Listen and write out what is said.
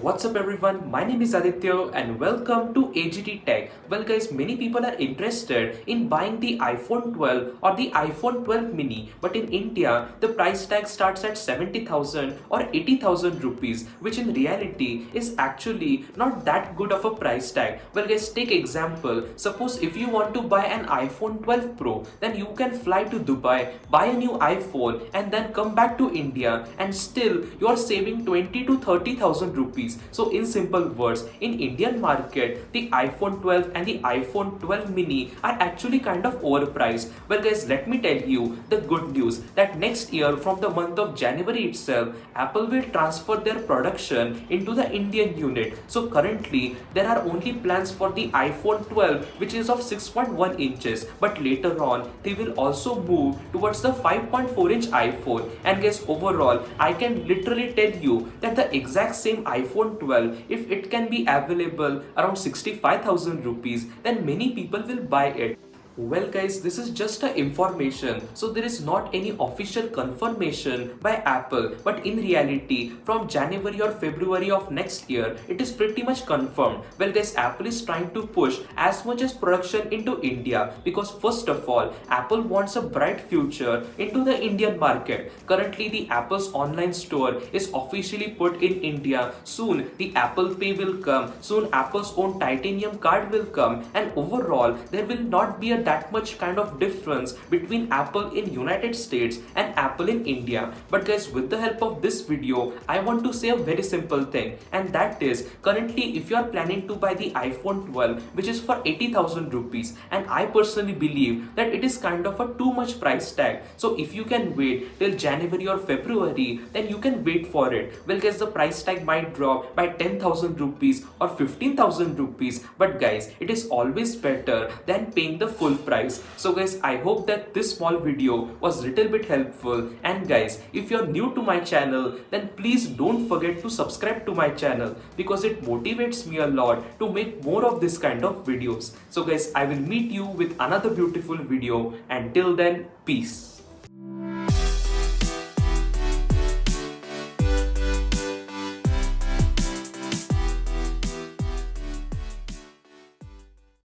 What's up everyone, my name is Aditya and welcome to AGT Tech. Well guys, many people are interested in buying the iPhone 12 or the iPhone 12 mini, but in India the price tag starts at 70,000 or 80,000 rupees, which in reality is actually not that good of a price tag. Well guys, take example, suppose if you want to buy an iPhone 12 Pro, then you can fly to Dubai, buy a new iPhone and then come back to India and still you are saving 20 to 30,000 rupees. So in simple words, in Indian market, the iPhone 12 and the iPhone 12 mini are actually kind of overpriced. Well guys, let me tell you the good news that next year from the month of January itself, Apple will transfer their production into the Indian unit. So currently there are only plans for the iPhone 12 which is of 6.1 inches, but later on they will also move towards the 5.4 inch iPhone. And guys, overall I can literally tell you that the exact same iPhone 12, if it can be available around 65,000 rupees, then many people will buy it. Well guys, this is just a information, so there is not any official confirmation by Apple, but in reality from January or February of next year it is pretty much confirmed. Well guys, Apple is trying to push as much as production into India because first of all Apple wants a bright future into the Indian market. Currently the Apple's online store is officially put in India. Soon the Apple Pay will come, soon Apple's own titanium card will come, and overall there will not be a that much kind of difference between Apple in United States and Apple in India. But guys, with the help of this video, I want to say a very simple thing, and that is currently if you are planning to buy the iPhone 12 which is for 80,000 rupees, and I personally believe that it is kind of a too much price tag. So if you can wait till January or February, then you can wait for it. Well guys, the price tag might drop by 10,000 rupees or 15,000 rupees, but guys, it is always better than paying the full price. So guys, I hope that this small video was little bit helpful, and guys, if you're new to my channel, then please don't forget to subscribe to my channel because it motivates me a lot to make more of this kind of videos. So guys, I will meet you with another beautiful video. Until then, peace.